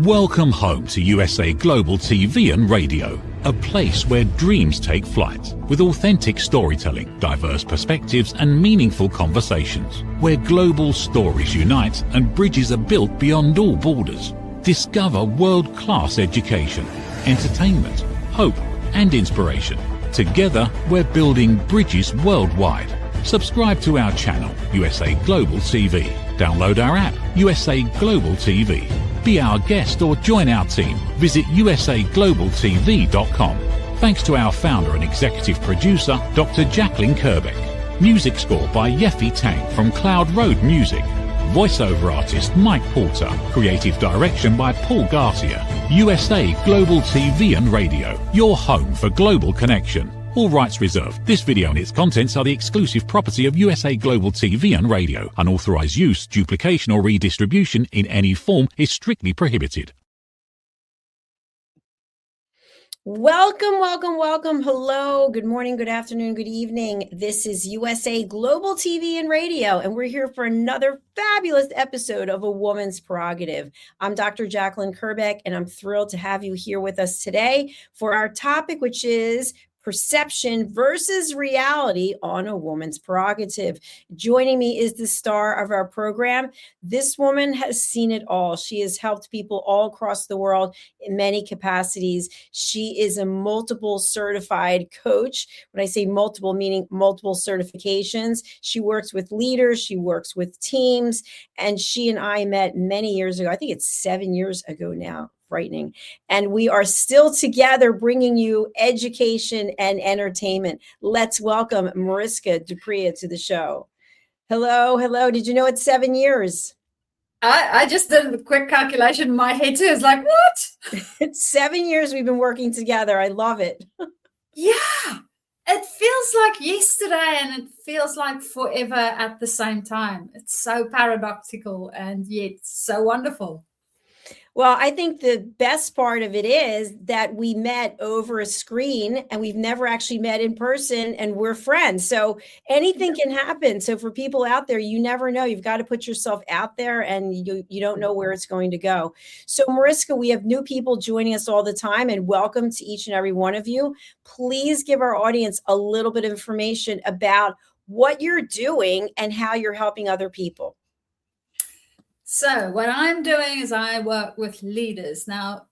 Welcome home to USA Global TV and Radio, a place where dreams take flight, with authentic storytelling, diverse perspectives and meaningful conversations, where global stories unite and bridges are built beyond all borders. Discover world-class education, entertainment, hope and inspiration. Together, we're building bridges worldwide. Subscribe to our channel, USA Global TV. Download our app, USA Global TV. Be our guest or join our team. Visit usaglobaltv.com. Thanks to our founder and executive producer, Dr. Jacalyn Kerbeck. Music score by Yeffy Tang from Cloud Road Music. Voiceover artist Mike Porter. Creative direction by Paul Garcia. USA Global TV and Radio. Your home for global connection. All rights reserved. This video and its contents are the exclusive property of USA Global TV and Radio. Unauthorized use, duplication or redistribution in any form is strictly prohibited. Welcome, welcome, welcome. Hello, good morning, good afternoon, good evening. This is USA Global TV and Radio, and we're here for another fabulous episode of A Woman's Prerogative. I'm Dr. Jacalyn Kerbeck, and I'm thrilled to have you here with us today for our topic, which is perception versus reality on a woman's prerogative. Joining me is the star of our program. This woman has seen it all. She has helped people all across the world in many capacities. She is a multiple certified coach. When I say multiple, meaning multiple certifications. She works with leaders, she works with teams, and she and I met many years ago. I think it's 7 years ago now. Frightening. And we are still together bringing you education and entertainment. Let's welcome Mariska Dupree to the show. Hello, hello. Did you know it's 7 years? I just did a quick calculation in my head too. It's like, what? It's 7 years we've been working together. I love it. Yeah. It feels like yesterday and it feels like forever at the same time. It's so paradoxical and yet so wonderful. Well, I think the best part of it is that we met over a screen and we've never actually met in person and we're friends. So anything can happen. So for people out there, you never know. You've got to put yourself out there and you don't know where it's going to go. So Mariska, we have new people joining us all the time and welcome to each and every one of you. Please give our audience a little bit of information about what you're doing and how you're helping other people. So what I'm doing is I work with leaders. Now,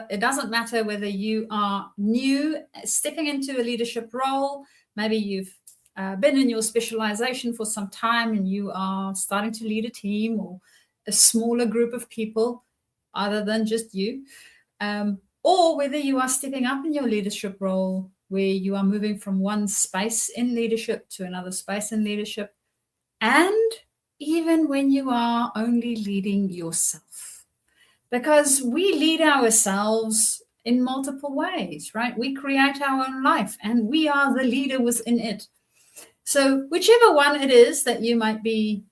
it doesn't matter whether you are new, stepping into a leadership role. Maybe you've been in your specialization for some time and you are starting to lead a team or a smaller group of people other than just you. Or whether you are stepping up in your leadership role where you are moving from one space in leadership to another space in leadership. And even when you are only leading yourself, because we lead ourselves in multiple ways, right? We create our own life and we are the leader within it. So whichever one it is that you might be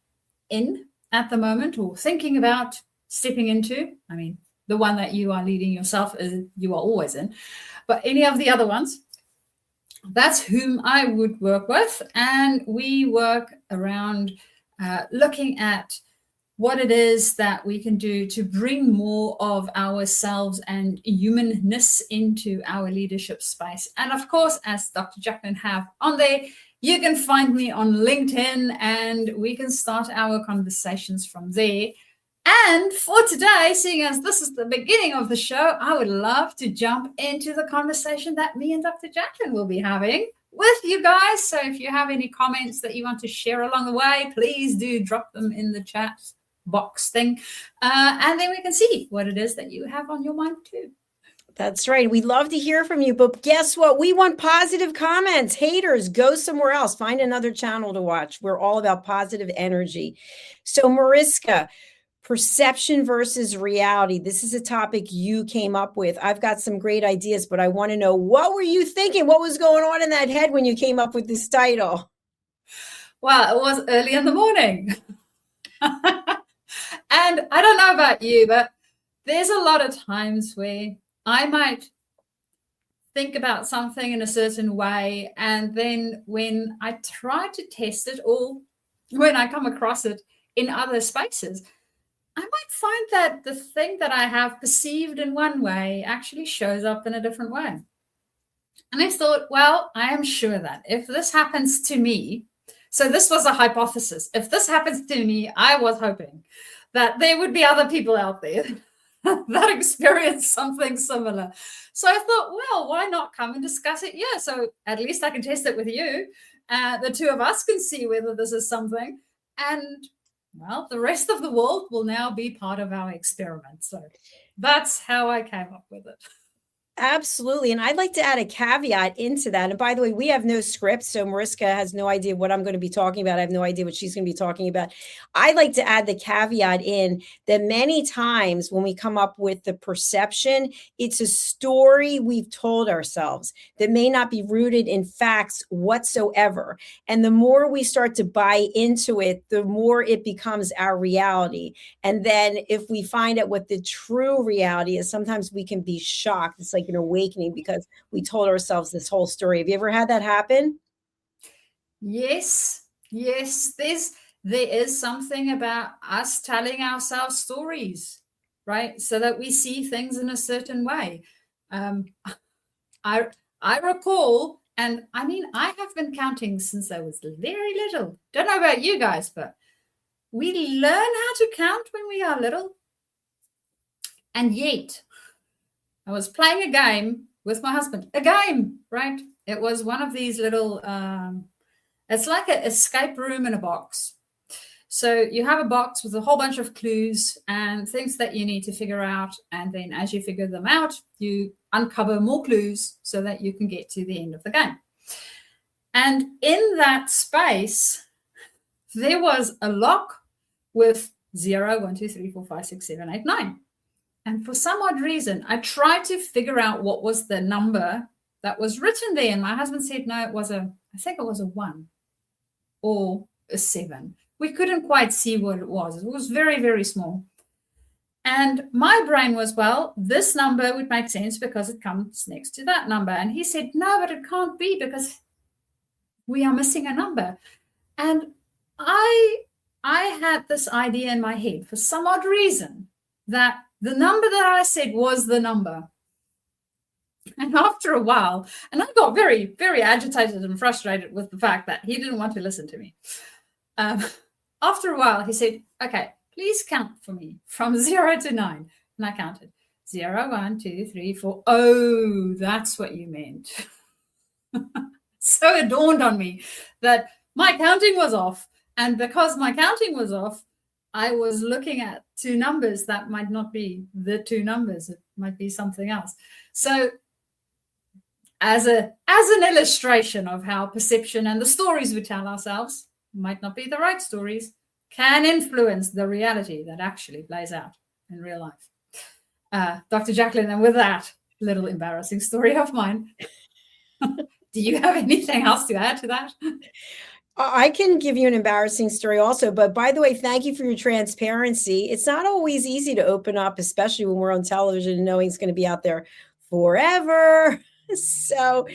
in at the moment or thinking about stepping into, I mean, the one that you are leading yourself is you are always in, but any of the other ones, that's whom I would work with. And we work around looking at what it is that we can do to bring more of ourselves and humanness into our leadership space. And of course, as Dr. Jacalyn have on there, you can find me on LinkedIn and we can start our conversations from there. And for today, seeing as this is the beginning of the show, I would love to jump into the conversation that me and Dr. Jacalyn will be having with you guys. So if you have any comments that you want to share along the way, please do drop them in the chat box thing. And then we can see what it is that you have on your mind too. That's right. We'd love to hear from you, but guess what? We want positive comments. Haters, go somewhere else. Find another channel to watch. We're all about positive energy. So Mariska, perception versus reality. This is a topic you came up with. I've got some great ideas, but I want to know, what were you thinking? What was going on in that head when you came up with this title? Well, it was early in the morning. And I don't know about you, but there's a lot of times where I might think about something in a certain way. And then when I try to test it or when I come across it in other spaces, I might find that the thing that I have perceived in one way actually shows up in a different way. And I thought, well, I am sure that if this happens to me, so this was a hypothesis. If this happens to me, I was hoping that there would be other people out there that experience something similar. So I thought, well, why not come and discuss it? Yeah, so at least I can test it with you. The two of us can see whether this is something. And well, the rest of the world will now be part of our experiment. So that's how I came up with it. Absolutely. And I'd like to add a caveat into that. And by the way, we have no script. So Mariska has no idea what I'm going to be talking about. I have no idea what she's going to be talking about. I'd like to add the caveat in that many times when we come up with the perception, it's a story we've told ourselves that may not be rooted in facts whatsoever. And the more we start to buy into it, the more it becomes our reality. And then if we find out what the true reality is, sometimes we can be shocked. It's like an awakening because we told ourselves this whole story. Have you ever had that happen? Yes. There is something about us telling ourselves stories, right? So that we see things in a certain way. I recall, and I mean, I have been counting since I was very little. Don't know about you guys, but we learn how to count when we are little. And yet, I was playing a game with my husband. A game, right? It was one of these little, it's like an escape room in a box. So you have a box with a whole bunch of clues and things that you need to figure out. And then as you figure them out, you uncover more clues so that you can get to the end of the game. And in that space, there was a lock with 0, 1, 2, 3, 4, 5, 6, 7, 8, 9. And for some odd reason, I tried to figure out what was the number that was written there. And my husband said, no, I think it was a 1 or a 7. We couldn't quite see what it was. It was very, very small. And my brain was, well, this number would make sense because it comes next to that number. And he said, no, but it can't be because we are missing a number. And I had this idea in my head for some odd reason that the number that I said was the number. And after a while, and I got very, very agitated and frustrated with the fact that he didn't want to listen to me. After a while, he said, okay, please count for me from 0 to 9. And I counted 0, 1, 2, 3, 4. Oh, that's what you meant. So it dawned on me that my counting was off. And because my counting was off, I was looking at two numbers that might not be the two numbers. It might be something else. So as an illustration of how perception and the stories we tell ourselves might not be the right stories, can influence the reality that actually plays out in real life. Dr. Jacalyn, and with that little embarrassing story of mine, do you have anything else to add to that? I can give you an embarrassing story also, but by the way, thank you for your transparency. It's not always easy to open up, especially when we're on television, knowing it's going to be out there forever. So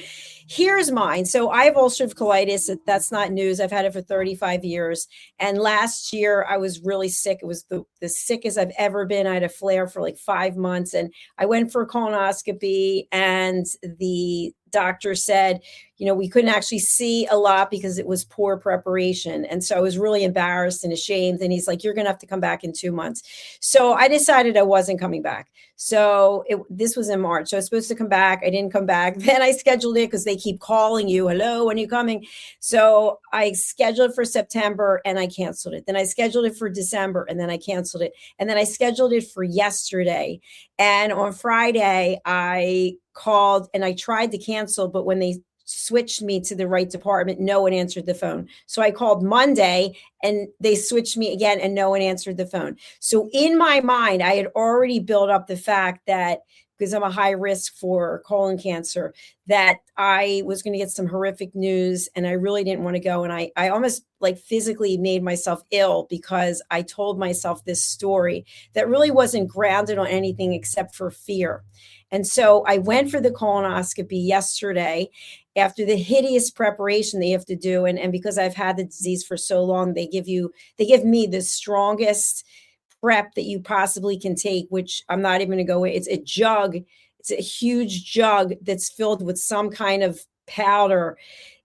here's mine. So I have ulcerative colitis. That's not news. I've had it for 35 years. And last year I was really sick. It was the sickest I've ever been. I had a flare for like 5 months and I went for a colonoscopy and the doctor said, we couldn't actually see a lot because it was poor preparation. And so I was really embarrassed and ashamed. And he's like, you're going to have to come back in 2 months. So I decided I wasn't coming back. So this was in March. So I was supposed to come back. I didn't come back. Then I scheduled it because they keep calling you. Hello, when are you coming? So I scheduled it for September and I canceled it. Then I scheduled it for December and then I canceled it. And then I scheduled it for yesterday. And on Friday, I called and I tried to cancel, but when they switched me to the right department, no one answered the phone. So I called Monday and they switched me again and no one answered the phone. So in my mind, I had already built up the fact that because I'm a high risk for colon cancer, that I was going to get some horrific news and I really didn't want to go. And I almost like physically made myself ill because I told myself this story that really wasn't grounded on anything except for fear. And so I went for the colonoscopy yesterday after the hideous preparation they have to do. And because I've had the disease for so long, they give me the strongest prep that you possibly can take, which I'm not even going to go in. It's a jug. It's a huge jug that's filled with some kind of powder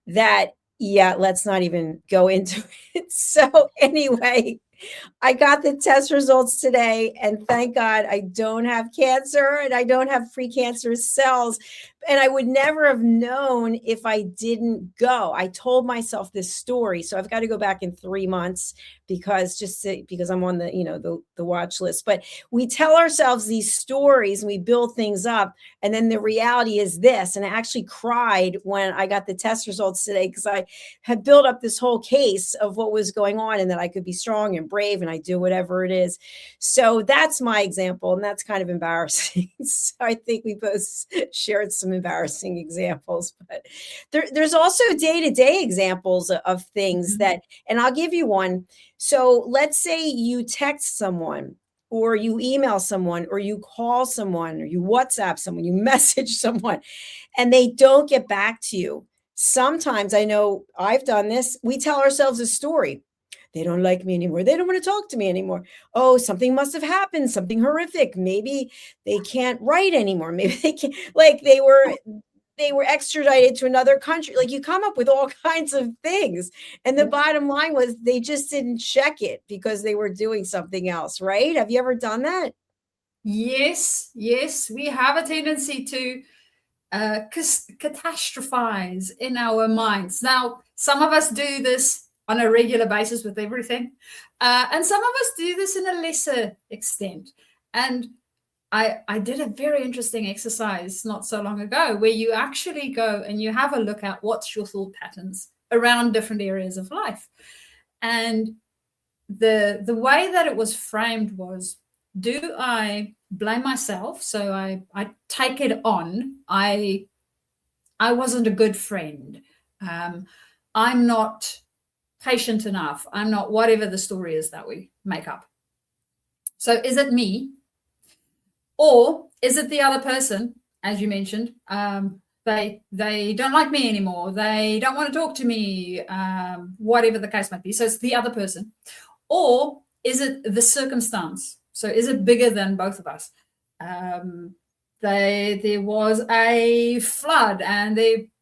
that, yeah, let's not even go into it. So anyway, I got the test results today, and thank God I don't have cancer and I don't have precancerous cells. And I would never have known if I didn't go. I told myself this story, so I've got to go back in 3 months because because I'm on the watch list. But we tell ourselves these stories and we build things up, and then the reality is this. And I actually cried when I got the test results today because I had built up this whole case of what was going on and that I could be strong and brave and I do whatever it is. So that's my example, and that's kind of embarrassing. So I think we both shared some embarrassing examples, but there's also day-to-day examples of things that, and I'll give you one. So let's say you text someone or you email someone or you call someone or you WhatsApp someone, you message someone, and they don't get back to you. Sometimes, I know I've done this, we tell ourselves a story. They don't like me anymore. They don't want to talk to me anymore. Oh, something must have happened, something horrific. Maybe they can't write anymore. Maybe they can't, like they were extradited to another country. Like you come up with all kinds of things. And the bottom line was they just didn't check it because they were doing something else, right? Have you ever done that? Yes, we have a tendency to catastrophize in our minds. Now, some of us do this on a regular basis with everything. And some of us do this in a lesser extent. And I did a very interesting exercise not so long ago where you actually go and you have a look at what's your thought patterns around different areas of life. And the way that it was framed was, do I blame myself? So I take it on. I wasn't a good friend. I'm not patient enough. I'm not, whatever the story is that we make up. So is it me? Or is it the other person, as you mentioned? They don't like me anymore. They don't want to talk to me, whatever the case might be. So it's the other person. Or is it the circumstance? So is it bigger than both of us? There was a flood and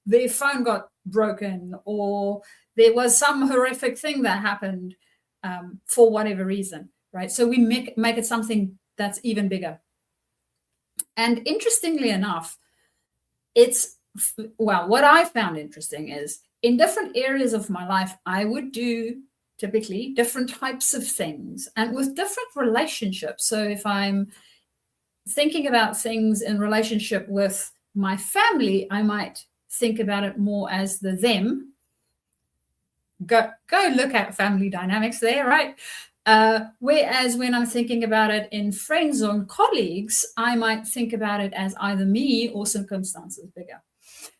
their phone got broken, or there was some horrific thing that happened for whatever reason, right? So we make it something that's even bigger. And interestingly enough, what I found interesting is in different areas of my life, I would do typically different types of things and with different relationships. So if I'm thinking about things in relationship with my family, I might think about it more as the them. Go look at family dynamics there, right? Whereas when I'm thinking about it in friends or colleagues, I might think about it as either me or circumstances bigger.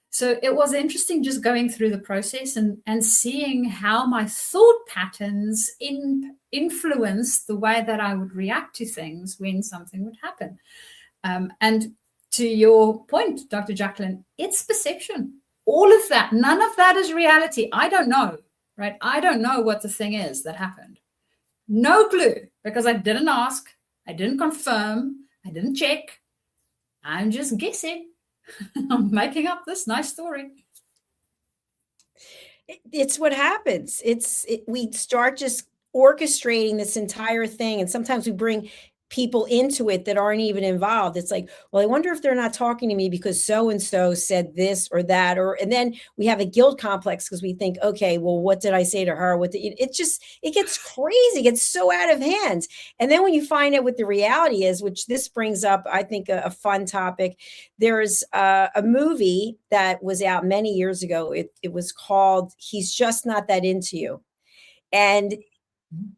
So it was interesting just going through the process and seeing how my thought patterns influence the way that I would react to things when something would happen. And to your point, Dr. Jacalyn, it's perception. All of that, none of that is reality. I don't know, right? I don't know what the thing is that happened. No clue, because I didn't ask, I didn't confirm, I didn't check. I'm just guessing. I'm making up this nice story. It's what happens. We start just orchestrating this entire thing, and sometimes we bring people into it that aren't even involved. It's like, well, I wonder if they're not talking to me because so-and-so said this or that, and then we have a guilt complex because we think, okay, well, what did I say to her? It gets crazy, it gets so out of hand. And then when you find out what the reality is, which this brings up, I think, a fun topic. There's a movie that was out many years ago. It was called He's Just Not That Into You. And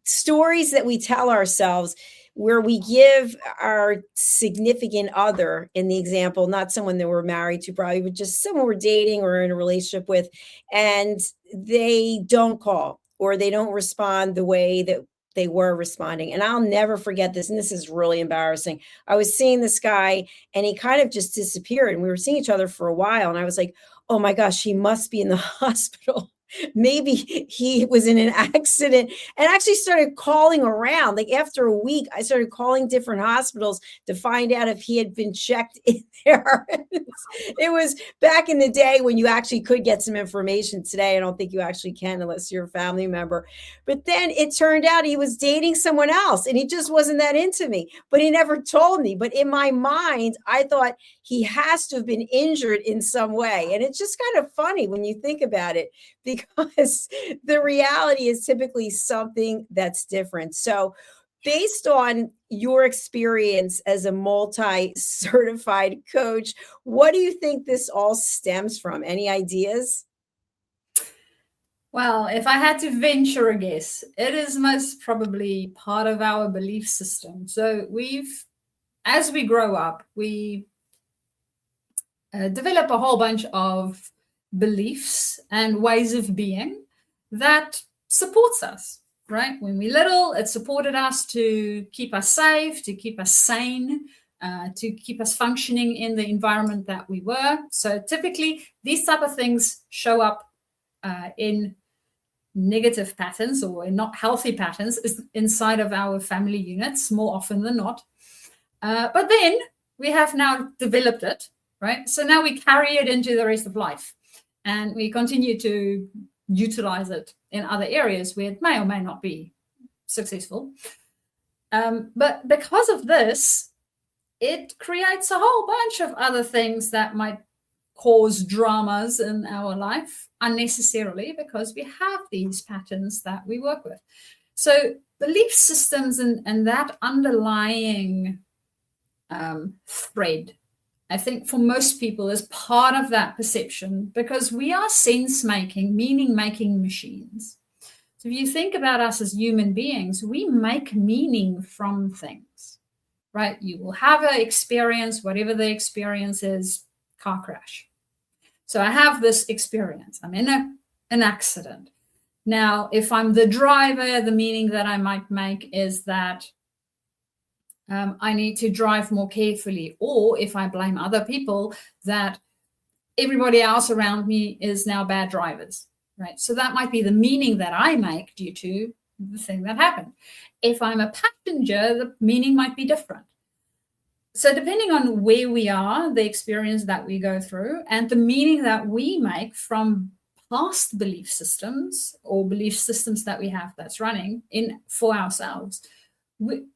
stories that we tell ourselves where we give our significant other, in the example, not someone that we're married to probably, but just someone we're dating or in a relationship with, and they don't call or they don't respond the way that they were responding. And I'll never forget this. And this is really embarrassing. I was seeing this guy and he kind of just disappeared, and we were seeing each other for a while. And I was like, oh my gosh, he must be in the hospital. maybe he was in an accident, and actually started calling around. Like after a week, I started calling different hospitals to find out if he had been checked in there. It was back in the day when you actually could get some information. Today, I don't think you actually can unless you're a family member. But then it turned out he was dating someone else and he just wasn't that into me, but he never told me. But in my mind, I thought he has to have been injured in some way. And it's just kind of funny when you think about it, because the reality is typically something that's different. So, based on your experience as a multi-certified coach, what do you think this all stems from? Any ideas? Well, if I had to venture a guess, it is most probably part of our belief system. So as we grow up, we develop a whole bunch of beliefs and ways of being that supports us, right? When we're little, it supported us to keep us safe, to keep us sane, to keep us functioning in the environment that we were. So typically, these type of things show up in negative patterns or in not healthy patterns inside of our family units more often than not. But then we have now developed it, right? So now we carry it into the rest of life, and we continue to utilize it in other areas where it may or may not be successful. But because of this, it creates a whole bunch of other things that might cause dramas in our life unnecessarily, because we have these patterns that we work with. So belief systems and that underlying thread, I think for most people is part of that perception, because we are sense-making, meaning-making machines. So if you think about us as human beings, we make meaning from things, right? You will have an experience, whatever the experience is, car crash. So I have this experience. I'm in an accident. Now, if I'm the driver, the meaning that I might make is that I need to drive more carefully. Or if I blame other people, that everybody else around me is now bad drivers, right? So that might be the meaning that I make due to the thing that happened. If I'm a passenger, the meaning might be different. So depending on where we are, the experience that we go through, and the meaning that we make from past belief systems or belief systems that we have that's running in for ourselves,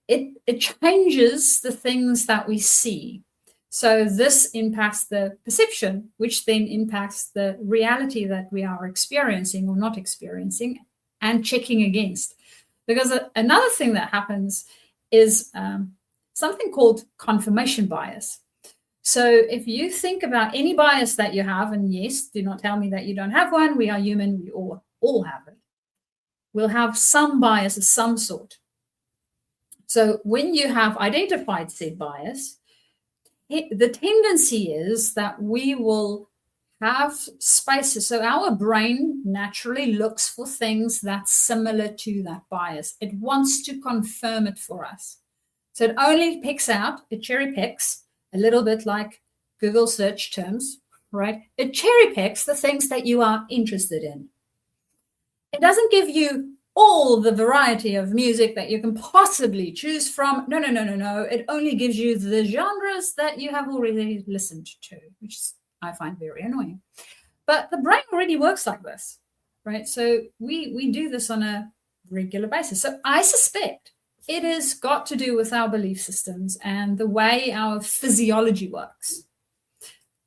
it changes the things that we see. So this impacts the perception, which then impacts the reality that we are experiencing or not experiencing and checking against. Because another thing that happens is something called confirmation bias. So if you think about any bias that you have, and yes, do not tell me that you don't have one, we are human, we all have it. We'll have some bias of some sort. So when you have identified said bias, the tendency is that we will have spaces. So our brain naturally looks for things that's similar to that bias. It wants to confirm it for us. So it only picks out, it cherry picks, a little bit like Google search terms, right? It cherry picks the things that you are interested in. It doesn't give you all the variety of music that you can possibly choose from. No. It only gives you the genres that you have already listened to, which I find very annoying. But the brain already works like this, right? So we do this on a regular basis. So I suspect it has got to do with our belief systems and the way our physiology works.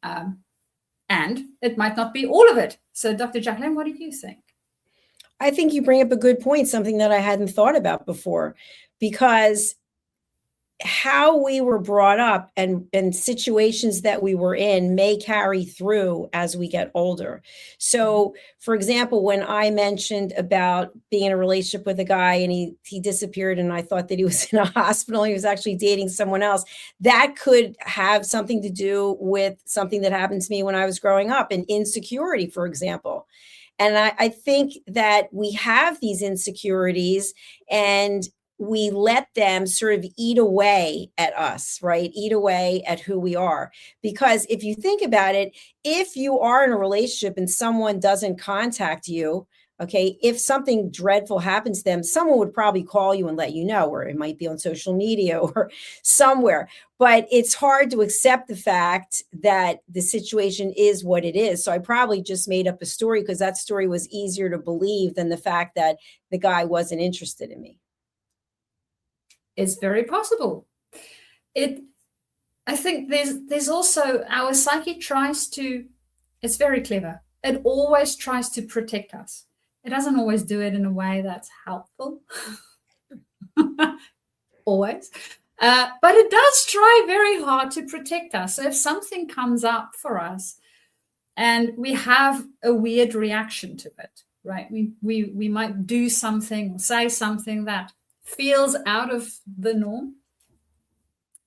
And it might not be all of it. So Dr. Jacalyn, what do you think? I think you bring up a good point, something that I hadn't thought about before, because how we were brought up and situations that we were in may carry through as we get older. So, for example, when I mentioned about being in a relationship with a guy and he disappeared and I thought that he was in a hospital, he was actually dating someone else, that could have something to do with something that happened to me when I was growing up, an insecurity, for example. And I think that we have these insecurities, and we let them sort of eat away at us, right? Eat away at who we are. Because if you think about it, if you are in a relationship and someone doesn't contact you, okay, if something dreadful happens to them, someone would probably call you and let you know, or it might be on social media or somewhere. But it's hard to accept the fact that the situation is what it is. So I probably just made up a story because that story was easier to believe than the fact that the guy wasn't interested in me. It's very possible. I think there's also our psyche tries to, it's very clever. It always tries to protect us. It doesn't always do it in a way that's helpful. Always. But it does try very hard to protect us. So if something comes up for us and we have a weird reaction to it, right? We might do something, say something that feels out of the norm.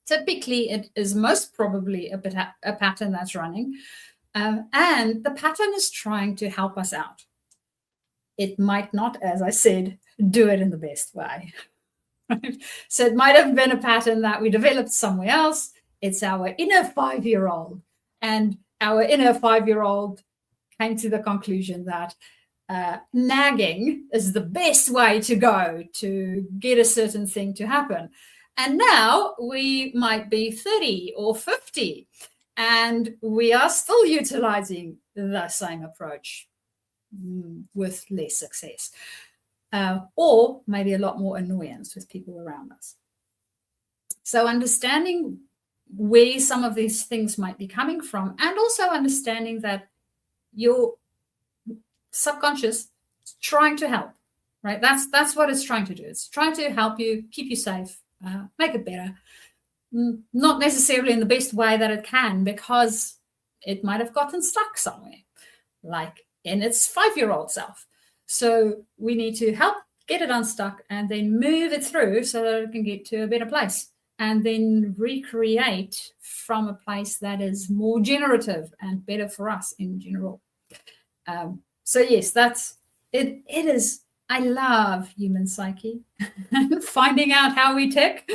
Typically, it is most probably a pattern that's running. And the pattern is trying to help us out. It might not, as I said, do it in the best way. Right? So it might have been a pattern that we developed somewhere else. It's our inner 5-year-old. And our inner 5-year-old came to the conclusion that nagging is the best way to go to get a certain thing to happen. And now we might be 30 or 50, and we are still utilizing the same approach with less success, or maybe a lot more annoyance with people around us. So understanding where some of these things might be coming from, and also understanding that your subconscious is trying to help, right? That's what it's trying to do. It's trying to help you, keep you safe, make it better. Not necessarily in the best way that it can, because it might have gotten stuck somewhere, like in its 5-year-old self. So we need to help get it unstuck and then move it through so that it can get to a better place, and then recreate from a place that is more generative and better for us in general. So yes, that's it. It is. I love human psyche and finding out how we tick.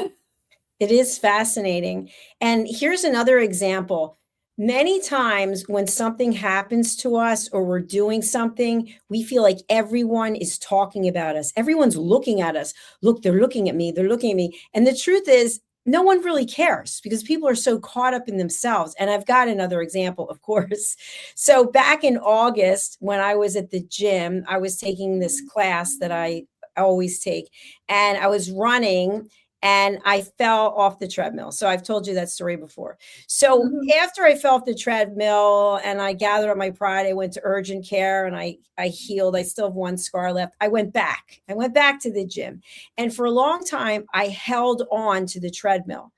It is fascinating. And here's another example. Many times when something happens to us or we're doing something, we feel like everyone is talking about us. Everyone's looking at us. Look, they're looking at me. They're looking at me. And the truth is, no one really cares because people are so caught up in themselves. And I've got another example, of course. So back in August, when I was at the gym, I was taking this class that I always take, and I was running and I fell off the treadmill. So I've told you that story before. So after I fell off the treadmill and I gathered up my pride, I went to urgent care and I healed. I still have one scar left. I went back to the gym. And for a long time, I held on to the treadmill.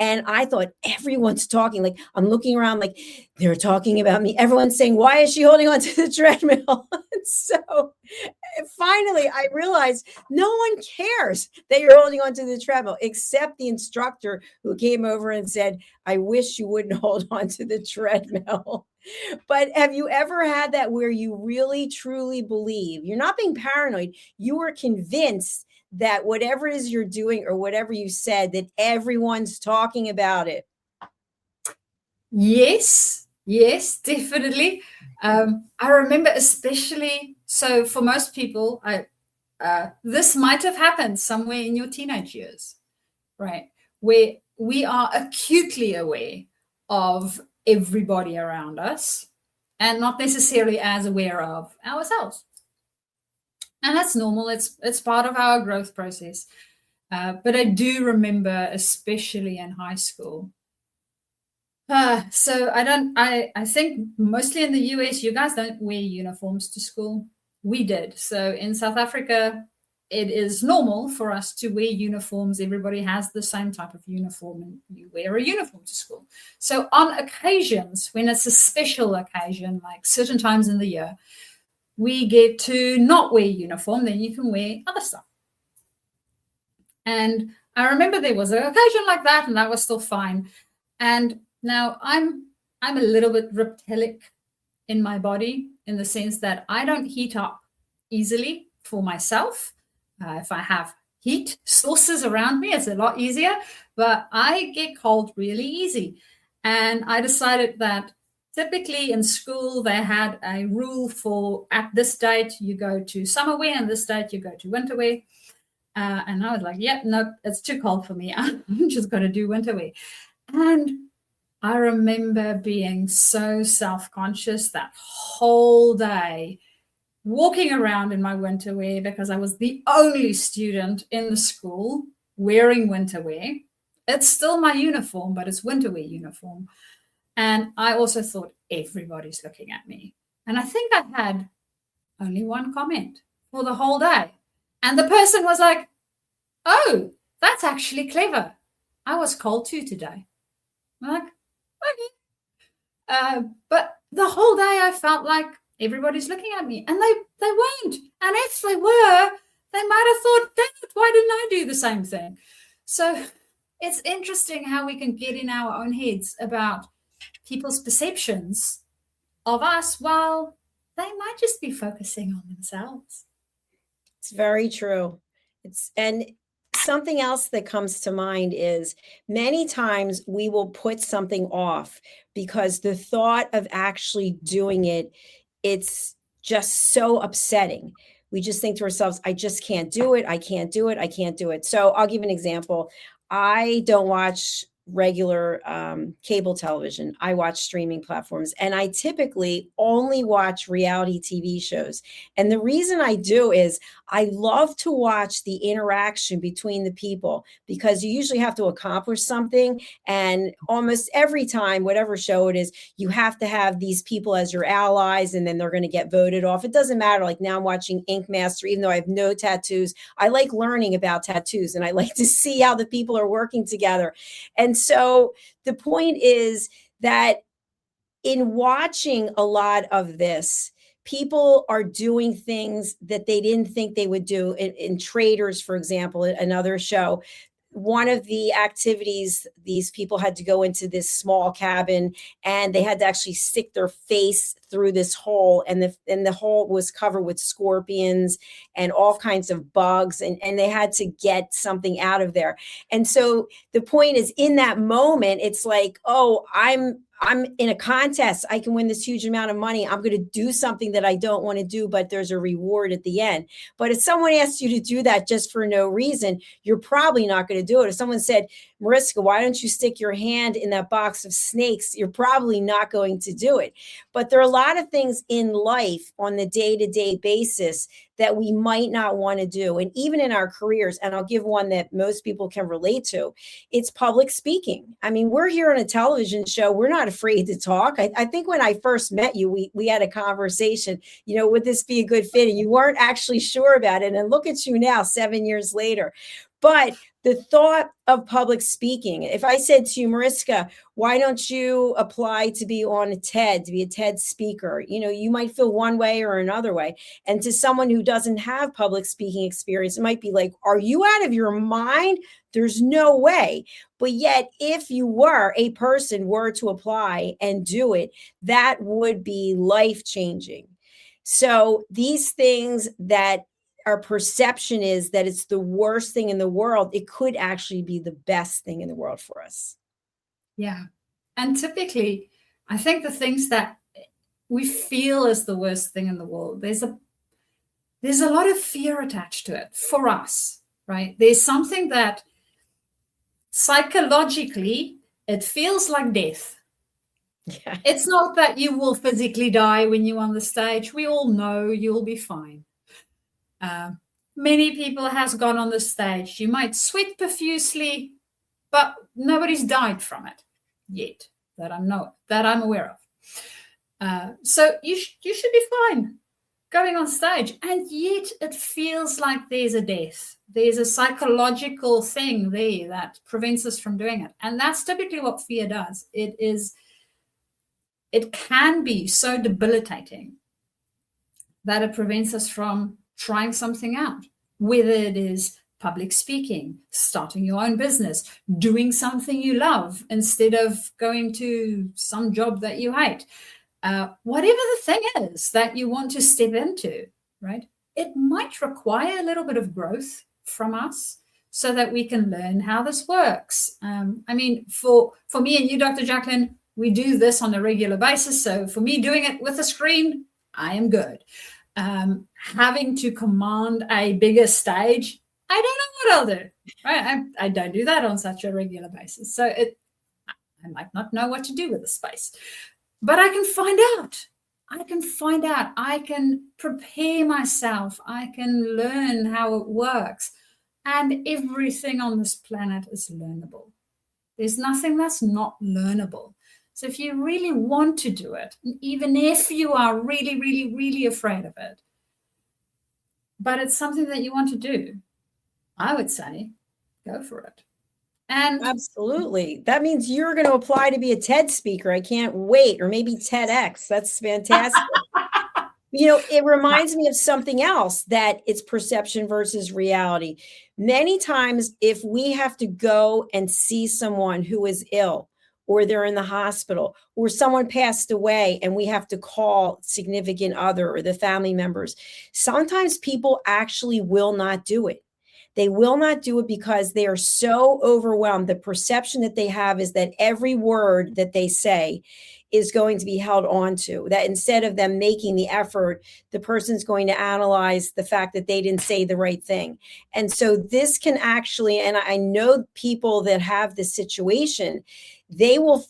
And I thought everyone's talking, like I'm looking around like they're talking about me. Everyone's saying, why is she holding on to the treadmill? So finally, I realized no one cares that you're holding on to the treadmill except the instructor who came over and said, I wish you wouldn't hold on to the treadmill. But have you ever had that where you really, truly believe, you're not being paranoid, you are convinced that whatever it is you're doing or whatever you said, that everyone's talking about it? Yes, definitely. I remember especially, so for most people, this might have happened somewhere in your teenage years, right? Where we are acutely aware of everybody around us and not necessarily as aware of ourselves. And that's normal. It's part of our growth process. But I do remember, especially in high school. So I think mostly in the US, you guys don't wear uniforms to school. We did. So in South Africa, it is normal for us to wear uniforms. Everybody has the same type of uniform and you wear a uniform to school. So on occasions, when it's a special occasion, like certain times in the year, we get to not wear uniform, then you can wear other stuff. And I remember there was an occasion like that, and that was still fine. And now I'm a little bit reptilic in my body, in the sense that I don't heat up easily for myself. If I have heat sources around me. It's a lot easier, but I get cold really easy. And I decided that typically in school, they had a rule for at this date, you go to summer wear, and this date, you go to winter wear. And I was like, yeah, no, it's too cold for me. I'm just going to do winter wear. And I remember being so self-conscious that whole day, walking around in my winter wear because I was the only student in the school wearing winter wear. It's still my uniform, but it's winter wear uniform. And I also thought, everybody's looking at me. And I think I had only one comment for the whole day. And the person was like, oh, that's actually clever. I was cold too today. I'm like, okay. But the whole day I felt like everybody's looking at me, and they weren't. And if they were, they might have thought, dang it, why didn't I do the same thing? So it's interesting how we can get in our own heads about people's perceptions of us while they might just be focusing on themselves. It's very true. And something else that comes to mind is many times we will put something off because the thought of actually doing it, it's just so upsetting. We just think to ourselves, I just can't do it. I can't do it. I can't do it. So I'll give an example. I don't watch regular cable television. I watch streaming platforms, and I typically only watch reality TV shows. And the reason I do is I love to watch the interaction between the people, because you usually have to accomplish something. And almost every time, whatever show it is, you have to have these people as your allies, and then they're going to get voted off. It doesn't matter. Like now I'm watching Ink Master, even though I have no tattoos. I like learning about tattoos, and I like to see how the people are working together. And so the point is that in watching a lot of this, people are doing things that they didn't think they would do. In Traders, for example, another show, one of the activities, these people had to go into this small cabin, and they had to actually stick their face through this hole, and the hole was covered with scorpions and all kinds of bugs, and they had to get something out of there. And so the point is, in that moment, it's like, oh, I'm in a contest. I can win this huge amount of money. I'm going to do something that I don't want to do, but there's a reward at the end. But if someone asks you to do that just for no reason, you're probably not going to do it. If someone said, Mariska, why don't you stick your hand in that box of snakes? You're probably not going to do it. But there are a lot of things in life on the day-to-day basis that we might not want to do. And even in our careers, and I'll give one that most people can relate to, it's public speaking. I mean, we're here on a television show. We're not afraid to talk. I think when I first met you, we had a conversation, would this be a good fit? And you weren't actually sure about it. And look at you now, 7 years later. But the thought of public speaking, if I said to you, Mariska, why don't you apply to be on a TED, to be a TED speaker? You might feel one way or another way. And to someone who doesn't have public speaking experience, it might be like, are you out of your mind? There's no way. But yet, if you were to apply and do it, that would be life-changing. So these things that our perception is that it's the worst thing in the world, it could actually be the best thing in the world for us. Yeah. And typically, I think the things that we feel is the worst thing in the world, there's a lot of fear attached to it for us, right? There's something that psychologically, it feels like death. Yeah. It's not that you will physically die when you're on the stage. We all know you'll be fine. Many people has gone on the stage. You might sweat profusely, but nobody's died from it yet that I'm aware of. So you should be fine going on stage, and yet it feels like there's a death. There's a psychological thing there that prevents us from doing it, and that's typically what fear does. It can be so debilitating that it prevents us from trying something out, whether it is public speaking, starting your own business, doing something you love instead of going to some job that you hate. Whatever the thing is that you want to step into, right? It might require a little bit of growth from us so that we can learn how this works. I mean, for me and you, Dr. Jacalyn, we do this on a regular basis. So for me doing it with a screen, I am good. Having to command a bigger stage, I don't know what I'll do. Right? I don't do that on such a regular basis. So I might not know what to do with the space, but I can find out. I can prepare myself. I can learn how it works. And everything on this planet is learnable. There's nothing that's not learnable. So if you really want to do it, even if you are really, really, really afraid of it, but it's something that you want to do, I would say, go for it. And absolutely. That means you're going to apply to be a TED speaker. I can't wait. Or maybe TEDx. That's fantastic. It reminds me of something else, that it's perception versus reality. Many times, if we have to go and see someone who is ill, or they're in the hospital, or someone passed away and we have to call significant other or the family members, sometimes people actually will not do it. They will not do it because they are so overwhelmed. The perception that they have is that every word that they say is going to be held on to, that instead of them making the effort, the person's going to analyze the fact that they didn't say the right thing. And so this can actually, and I know people that have this situation, they'll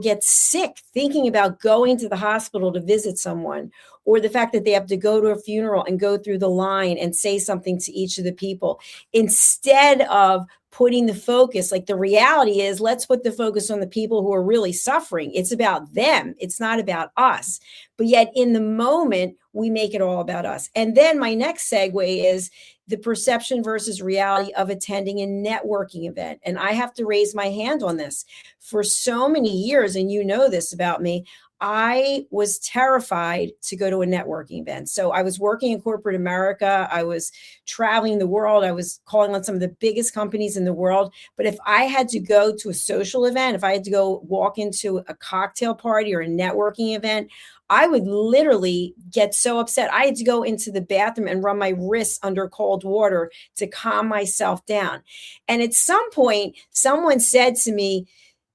get sick thinking about going to the hospital to visit someone, or the fact that they have to go to a funeral and go through the line and say something to each of the people, instead of putting the focus. Like, the reality is, let's put the focus on the people who are really suffering. It's about them. It's not about us. But yet in the moment, we make it all about us. And then my next segue is the perception versus reality of attending a networking event. And I have to raise my hand on this. For so many years, and you know this about me, I was terrified to go to a networking event. So I was working in corporate America. I was traveling the world. I was calling on some of the biggest companies in the world. But if I had to go to a social event, if I had to go walk into a cocktail party or a networking event, I would literally get so upset. I had to go into the bathroom and run my wrists under cold water to calm myself down. And at some point, someone said to me,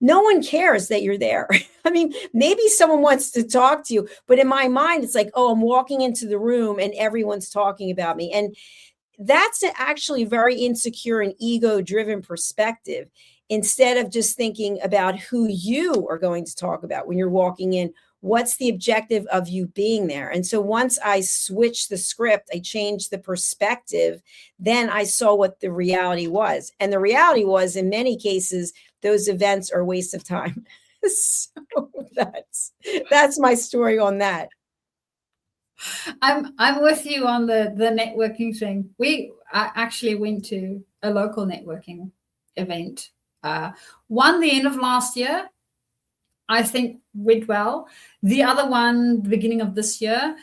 no one cares that you're there. I mean, maybe someone wants to talk to you, but in my mind, it's like, oh, I'm walking into the room and everyone's talking about me. And that's actually very insecure and ego-driven perspective, instead of just thinking about who you are going to talk about when you're walking in. What's the objective of you being there? And so once I switched the script, I changed the perspective, then I saw what the reality was. And the reality was, in many cases, those events are a waste of time. So that's my story on that. I'm with you on the networking thing. I actually went to a local networking event. One the end of last year, I think went well. The other one, the beginning of this year,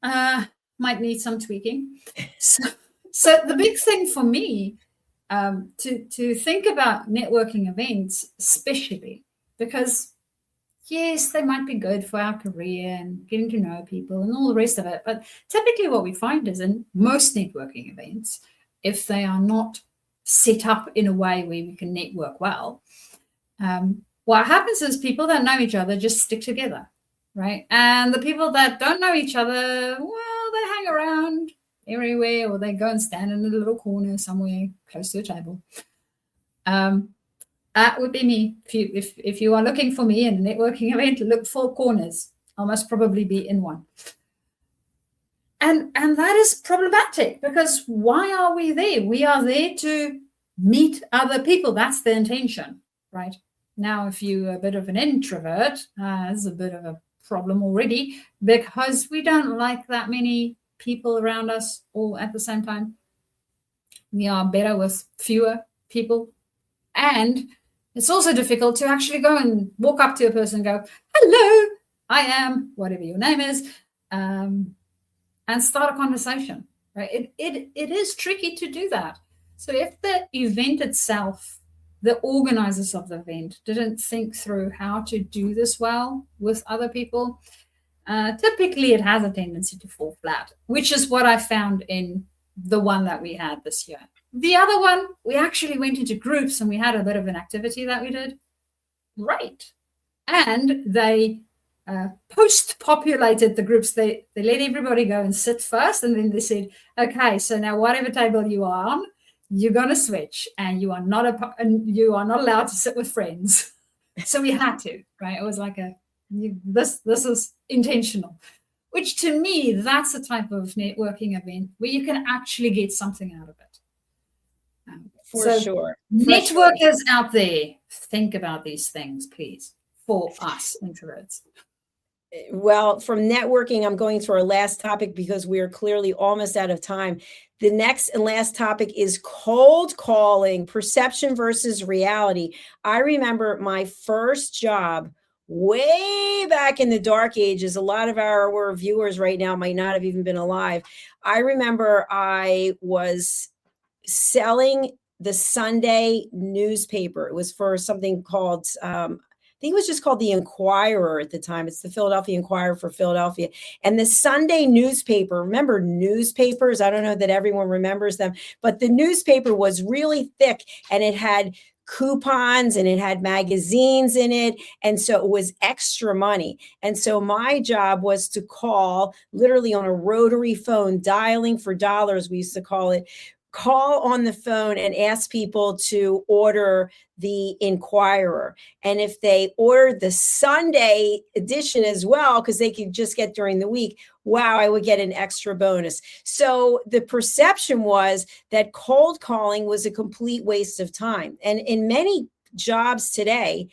might need some tweaking. So the big thing for me, to think about networking events, especially because, yes, they might be good for our career and getting to know people and all the rest of it. But typically what we find is, in most networking events, if they are not set up in a way where we can network well, what happens is people that know each other just stick together, right? And the people that don't know each other, well, they hang around everywhere, or they go and stand in a little corner somewhere close to a table. That would be me. If you are looking for me in a networking event, look for corners. I must probably be in one. And that is problematic, because why are we there? We are there to meet other people. That's the intention, right? Now, if you're a bit of an introvert, there's a bit of a problem already, because we don't like that many people around us all at the same time. We are better with fewer people. And it's also difficult to actually go and walk up to a person and go, hello, I am whatever your name is, and start a conversation, right? It is tricky to do that. So if the event itself, the organizers of the event, didn't think through how to do this well with other people, typically it has a tendency to fall flat, which is what I found in the one that we had this year. The other one, we actually went into groups and we had a bit of an activity that we did. Great. And they post-populated the groups. They let everybody go and sit first, and then they said, okay, so now whatever table you are on, you're going to switch, and you are not allowed to sit with friends. So we had to, right? It was like this is intentional, which to me, that's a type of networking event where you can actually get something out of it. For sure. Networkers out there, think about these things, please, for us introverts. Well, from networking, I'm going to our last topic because we are clearly almost out of time. The next and last topic is cold calling, perception versus reality. I remember my first job way back in the dark ages. A lot of our viewers right now might not have even been alive. I remember I was selling the Sunday newspaper. It was for something called, I think it was just called the Inquirer at the time. It's the Philadelphia Inquirer for Philadelphia. And the Sunday newspaper, remember newspapers? I don't know that everyone remembers them, but the newspaper was really thick and it had coupons and it had magazines in it. And so it was extra money. And so my job was to call literally on a rotary phone, dialing for dollars, we used to call it, call on the phone and ask people to order the Inquirer. And if they ordered the Sunday edition as well, because they could just get during the week, wow, I would get an extra bonus. So the perception was that cold calling was a complete waste of time. And in many jobs today,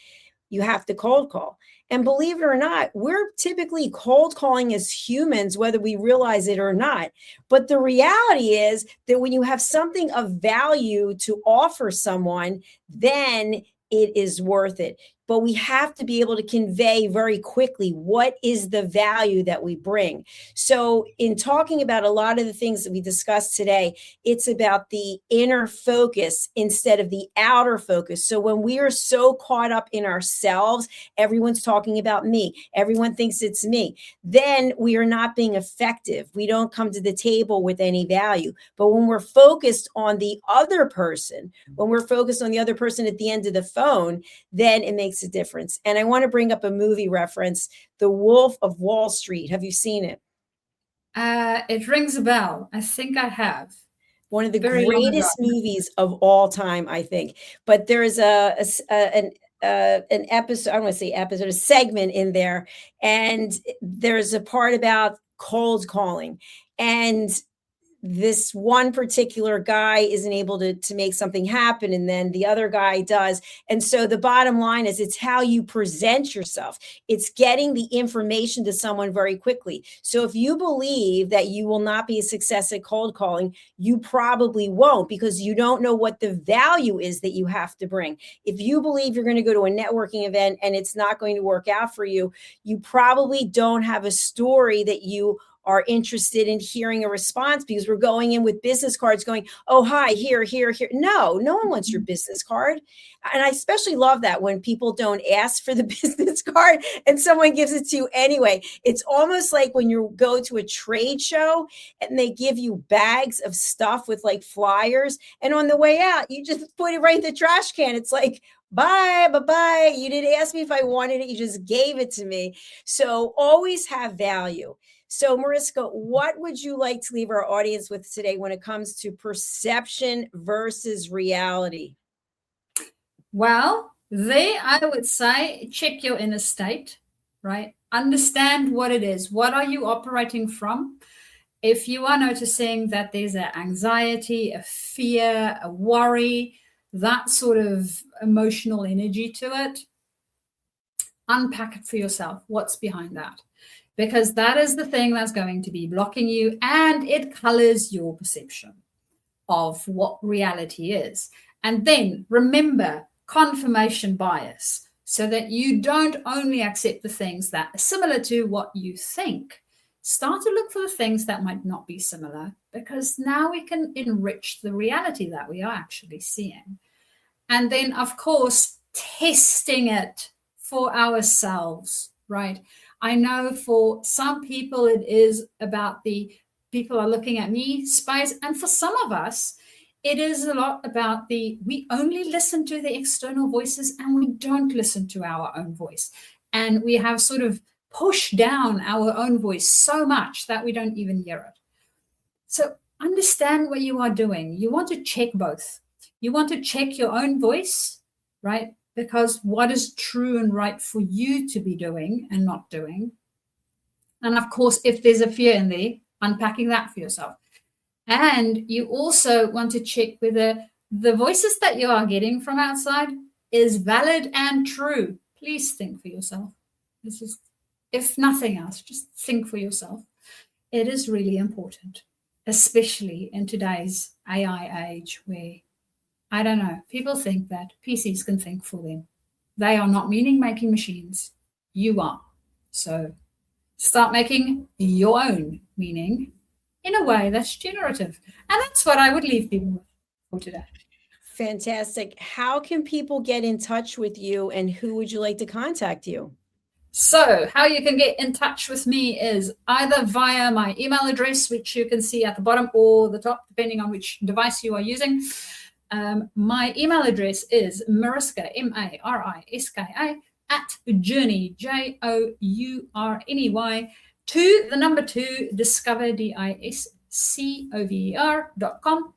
you have to cold call. And believe it or not, we're typically cold calling as humans, whether we realize it or not. But the reality is that when you have something of value to offer someone, then it is worth it. But we have to be able to convey very quickly what is the value that we bring. So in talking about a lot of the things that we discussed today, it's about the inner focus instead of the outer focus. So when we are so caught up in ourselves, everyone's talking about me, everyone thinks it's me, then we are not being effective. We don't come to the table with any value. But when we're focused on the other person, when we're focused on the other person at the end of the phone, then it makes a difference. And I want to bring up a movie reference, The Wolf of Wall Street. Have you seen it? It rings a bell. I think I have. One of the greatest movies of all time, I think. But there's an episode, I don't want to say episode, a segment in there. And there's a part about cold calling. And this one particular guy isn't able to make something happen, and then the other guy does. And so the bottom line is it's how you present yourself. It's getting the information to someone very quickly. So if you believe that you will not be a success at cold calling, you probably won't, because you don't know what the value is that you have to bring. If you believe you're going to go to a networking event and it's not going to work out for you, you probably don't have a story that you are interested in hearing a response, because we're going in with business cards going, oh, hi, here. No one wants your business card. And I especially love that when people don't ask for the business card and someone gives it to you anyway. It's almost like when you go to a trade show and they give you bags of stuff with like flyers, and on the way out, you just put it right in the trash can. It's like, bye. You didn't ask me if I wanted it. You just gave it to me. So always have value. So Mariska, what would you like to leave our audience with today when it comes to perception versus reality? Well, I would say, check your inner state, right? Understand what it is. What are you operating from? If you are noticing that there's an anxiety, a fear, a worry, that sort of emotional energy to it, unpack it for yourself. What's behind that? Because that is the thing that's going to be blocking you, and it colors your perception of what reality is. And then remember confirmation bias, so that you don't only accept the things that are similar to what you think. Start to look for the things that might not be similar, because now we can enrich the reality that we are actually seeing. And then, of course, testing it for ourselves, right? I know for some people it is about the people are looking at me space. And for some of us, it is a lot about we only listen to the external voices and we don't listen to our own voice. And we have sort of pushed down our own voice so much that we don't even hear it. So understand what you are doing. You want to check both. You want to check your own voice, right? Because what is true and right for you to be doing and not doing. And of course, if there's a fear in there, unpacking that for yourself. And you also want to check whether the voices that you are getting from outside is valid and true. Please think for yourself. This is, if nothing else, just think for yourself. It is really important, especially in today's AI age where, I don't know, people think that PCs can think for them. They are not meaning-making machines. You are. So start making your own meaning in a way that's generative. And that's what I would leave people with for today. Fantastic. How can people get in touch with you, and who would you like to contact you? So how you can get in touch with me is either via my email address, which you can see at the bottom or the top, depending on which device you are using. My email address is Mariska, M-A-R-I-S-K-A, @journey, JOURNEY, @2 discover, DISCOVER.com.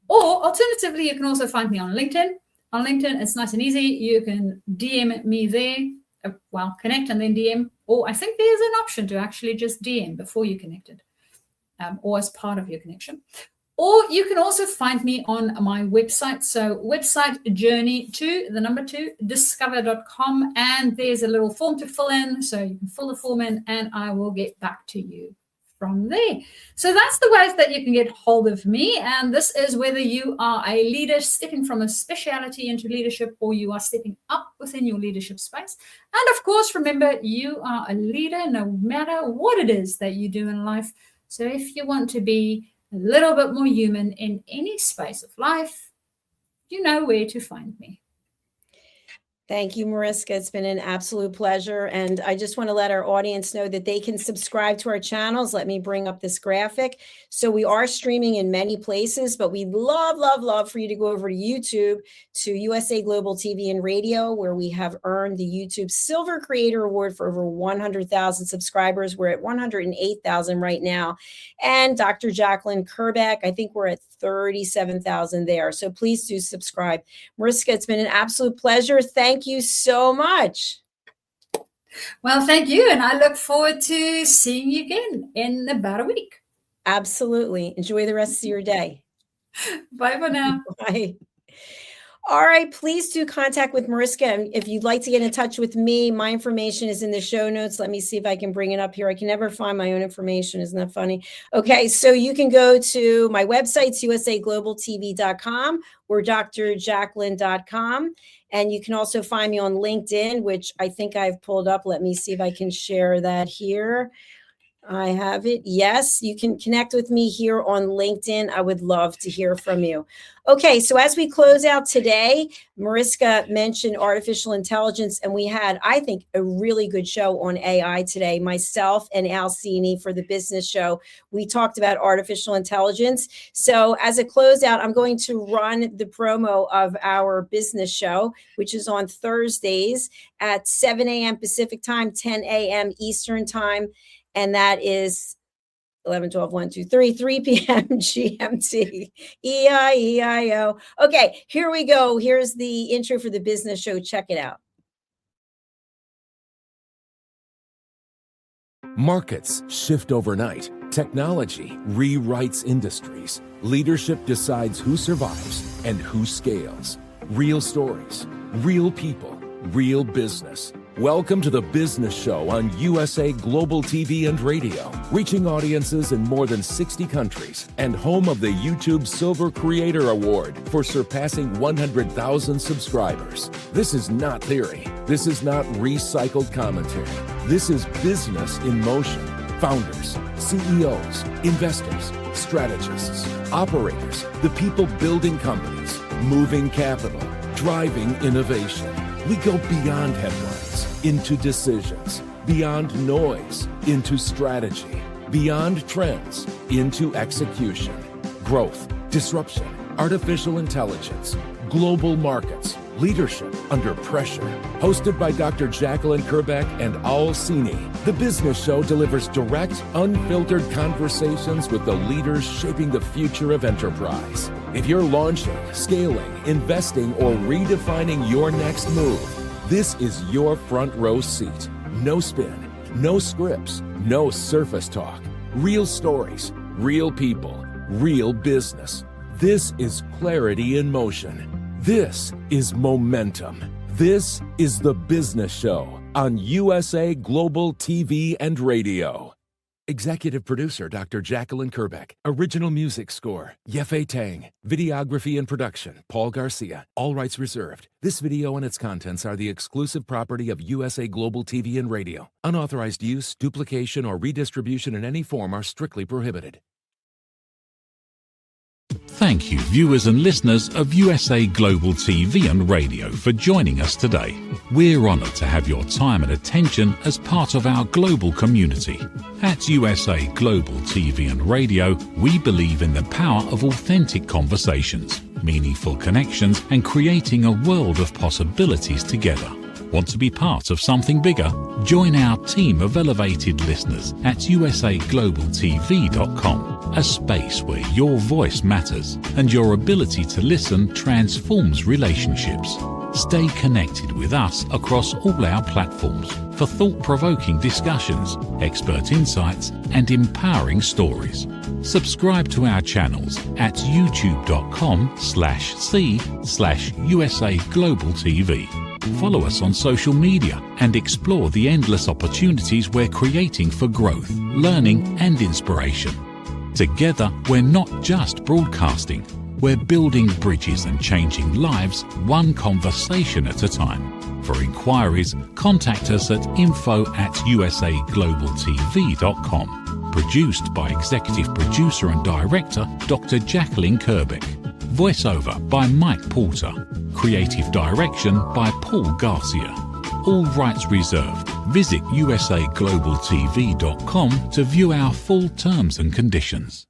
Or alternatively, you can also find me on LinkedIn. On LinkedIn, it's nice and easy. You can DM me there. Connect and then DM. Or I think there's an option to actually just DM before you connected, or as part of your connection. Or you can also find me on my website. So website journey 2 discover.com. And there's a little form to fill in. So you can fill the form in and I will get back to you from there. So that's the ways that you can get hold of me. And this is whether you are a leader stepping from a speciality into leadership, or you are stepping up within your leadership space. And of course, remember, you are a leader no matter what it is that you do in life. So if you want to be a little bit more human in any space of life, you know where to find me. Thank you, Mariska. It's been an absolute pleasure. And I just want to let our audience know that they can subscribe to our channels. Let me bring up this graphic. So we are streaming in many places, but we'd love for you to go over to YouTube, to USA Global TV and Radio, where we have earned the YouTube Silver Creator Award for over 100,000 subscribers. We're at 108,000 right now. And Dr. Jacalyn Kerbeck, I think we're at 37,000 there. So please do subscribe. Mariska, it's been an absolute pleasure. Thank you so much. Well, thank you. And I look forward to seeing you again in about a week. Absolutely. Enjoy the rest of your day. Bye for now. Bye. All right, please do contact with Mariska. And if you'd like to get in touch with me, my information is in the show notes. Let me see if I can bring it up here. I can never find my own information. Isn't that funny? Okay, so you can go to my website, usaglobaltv.com or drjacalyn.com. And you can also find me on LinkedIn, which I think I've pulled up. Let me see if I can share that here. I have it. Yes, you can connect with me here on LinkedIn. I would love to hear from you. Okay, so as we close out today, Mariska mentioned artificial intelligence, and we had, I think, a really good show on AI today. Myself and Alcini for the business show, we talked about artificial intelligence. So as a closeout, I'm going to run the promo of our business show, which is on Thursdays at 7 a.m. Pacific time, 10 a.m. Eastern time. And that is 11, 12, 1, 2, 3 p.m. GMT. E-I-E-I-O. Okay, here we go. Here's the intro for the business show. Check it out. Markets shift overnight. Technology rewrites industries. Leadership decides who survives and who scales. Real stories, real people, real business. Welcome to the Business Show on USA Global TV and Radio, reaching audiences in more than 60 countries and home of the YouTube Silver Creator Award for surpassing 100,000 subscribers. This is not theory. This is not recycled commentary. This is business in motion. Founders, CEOs, investors, strategists, operators, the people building companies, moving capital, driving innovation. We go beyond headlines into decisions, beyond noise into strategy. Beyond trends, into execution. Growth, disruption, artificial intelligence, global markets, leadership under pressure. Hosted by Dr. Jacalyn and Al Sini, The Business Show delivers direct, unfiltered conversations with the leaders shaping the future of enterprise. If you're launching, scaling, investing, or redefining your next move, this is your front row seat. No spin, no scripts, no surface talk. Real stories, real people, real business. This is clarity in motion. This is momentum. This is The Business Show on USA Global TV and Radio. Executive producer Dr. Jacalyn Kerbeck. Original music score Yefe Tang. Videography and production Paul Garcia. All rights reserved. This video and its contents are the exclusive property of USA Global TV and Radio. Unauthorized use, duplication, or redistribution in any form are strictly prohibited. Thank you, viewers and listeners of USA Global TV and Radio, for joining us today. We're honoured to have your time and attention as part of our global community. At USA Global TV and Radio, we believe in the power of authentic conversations, meaningful connections, and creating a world of possibilities together. Want to be part of something bigger? Join our team of elevated listeners at usaglobaltv.com, a space where your voice matters and your ability to listen transforms relationships. Stay connected with us across all our platforms for thought-provoking discussions, expert insights, and empowering stories. Subscribe to our channels at youtube.com/c/USAGlobalTV. Follow us on social media and explore the endless opportunities we're creating for growth, learning, and inspiration. Together, we're not just broadcasting, we're building bridges and changing lives one conversation at a time. For inquiries, contact us at info@usaglobaltv.com. Produced by Executive Producer and Director Dr. Jacalyn Kerbeck. Voiceover by Mike Porter. Creative direction by Paul Garcia. All rights reserved. Visit usaglobaltv.com to view our full terms and conditions.